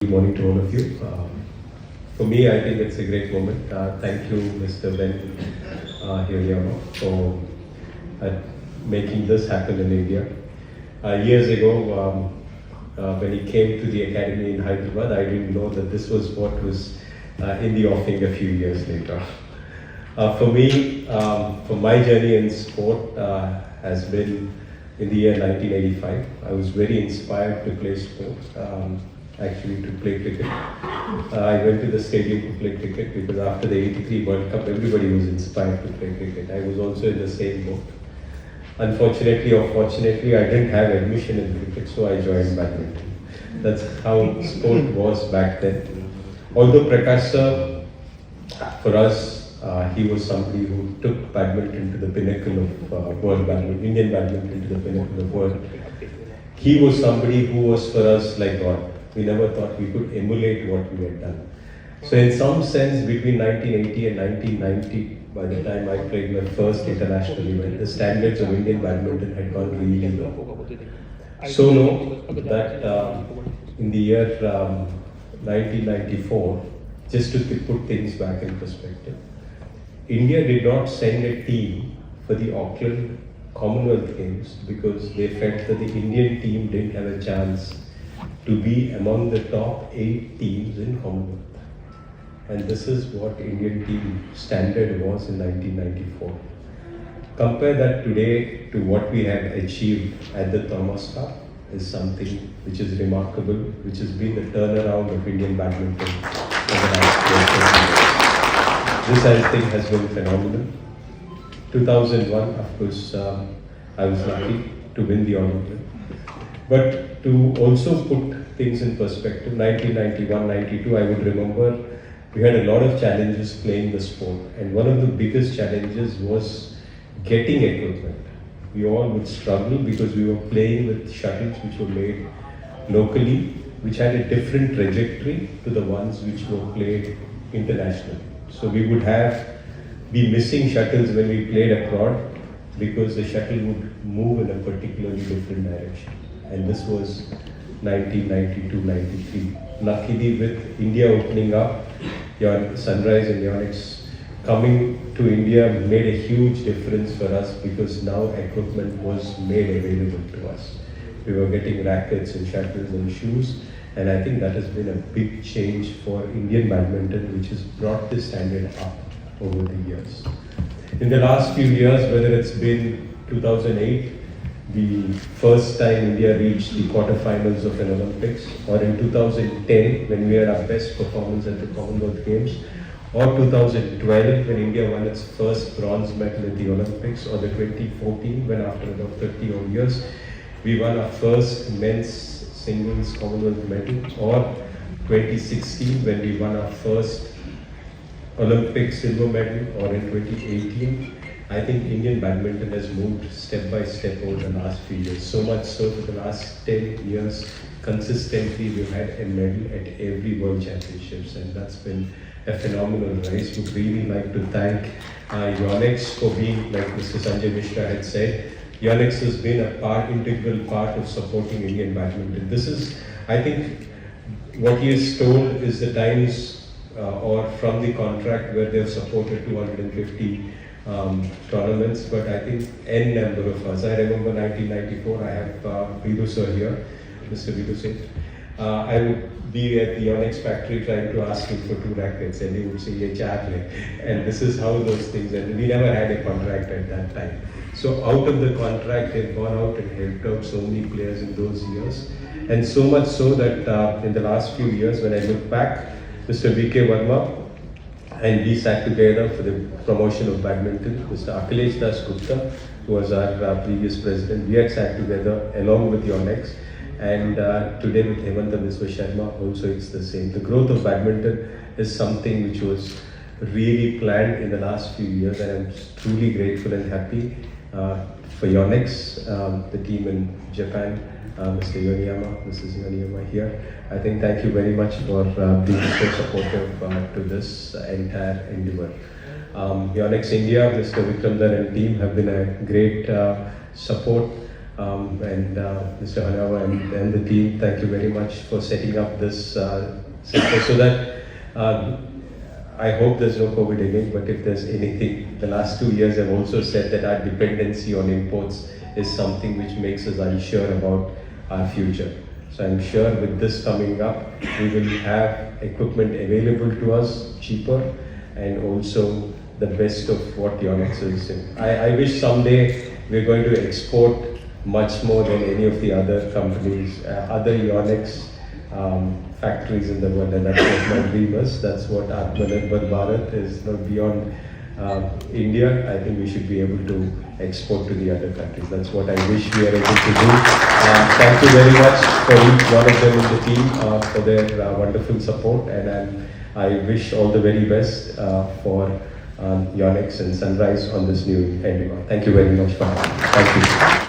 Good morning to all of you. For me, I think it's a great moment. Thank you, Mr. Ben Hiriyama, for making this happen in India. Years ago, when he came to the academy in Hyderabad, I didn't know that this was what was in the offing a few years later. For me, for my journey in sport has been in the year 1985. I was very inspired to play sports. Actually to play cricket. I went to the stadium to play cricket because after the 83 World Cup, everybody was inspired to play cricket. I was also in the same boat. Unfortunately or fortunately, I didn't have admission in cricket, so I joined badminton. That's how sport was back then. Although Prakash sir, for us, he was somebody who took badminton to the pinnacle of world badminton, Indian badminton to the pinnacle of world. He was somebody who was for us like God. We never thought we could emulate what we had done. So in some sense, between 1980 and 1990, by the time I played my first international event, the standards of Indian badminton had gone really low. So low that in the year 1994, just to put things back in perspective, India did not send a team for the Auckland Commonwealth Games because they felt that the Indian team didn't have a chance to be among the top 8 teams in Commonwealth. And this is what Indian team standard was in 1994. Compare that today to what we have achieved at the Thomas Cup is something which is remarkable, which has been the turnaround of Indian badminton in the last 4 years. This, I think, has been phenomenal. 2001, of course, I was lucky to win the Olympic. But to also put things in perspective, 1991-92, I would remember we had a lot of challenges playing the sport. And one of the biggest challenges was getting equipment. We all would struggle because we were playing with shuttles which were made locally, which had a different trajectory to the ones which were played internationally. So we would be missing shuttles when we played abroad because the shuttle would move in a particularly different direction. And this was 1992-93. Luckily, with India opening up, Yonex Sunrise and Yonex coming to India made a huge difference for us because now equipment was made available to us. We were getting rackets and shuttles and shoes, and I think that has been a big change for Indian badminton, which has brought the standard up over the years. In the last few years, whether it's been 2008, the first time India reached the quarterfinals of an Olympics, or in 2010 when we had our best performance at the Commonwealth Games, or 2012 when India won its first bronze medal at the Olympics, or the 2014 when after about 30 odd years we won our first men's singles Commonwealth medal, or 2016 when we won our first Olympic silver medal, or in 2018. I think Indian badminton has moved step by step over the last few years. So much so for the last 10 years, consistently we've had a medal at every World Championships, and that's been a phenomenal rise. Would really like to thank Yonex for being, like Mr. Sanjay Mishra had said, Yonex has been a integral part of supporting Indian badminton. This is, I think, what he has told is the times or from the contract where they have supported 250 tournaments, but I think n number of us. I remember 1994, I have Vidu sir here, Mr. Vidu Singh. I would be at the Yonex factory trying to ask him for 2 rackets, and he would say, "Ye char le." And this is how those things ended. We never had a contract at that time. So out of the contract, they've gone out and helped out so many players in those years. And so much so that in the last few years, when I look back, Mr. V.K. Verma and we sat together for the promotion of badminton. Mr. Akhilesh Das Gupta, who was our previous president, we had sat together along with Yonex. And today with Hemanta Biswa Sharma, also it's the same. The growth of badminton is something which was really planned in the last few years, and I'm truly grateful and happy for Yonex, the team in Japan, Mr. Yoniyama, Mrs. Yoniyama here. I think thank you very much for being so supportive to this entire endeavor. Yonex India, Mr. Vikramdar and team have been a great support. and Mr. Hanawa and the team, thank you very much for setting up this sector so that I hope there's no COVID again, but if there's anything, the last 2 years I've also said that our dependency on imports is something which makes us unsure about our future. So I'm sure with this coming up, we will have equipment available to us cheaper and also the best of what Yonex is. I wish someday we're going to export much more than any of the other companies, other Yonex factories in the world, and that's what my dream is. That's what Atmanirbhar Bharat is. Beyond India, I think we should be able to export to the other countries. That's what I wish we are able to do. Thank you very much for each one of them in the team for their wonderful support, and I wish all the very best for Yonex and Sunrise on this new endeavor. Thank you very much for having me. Thank you.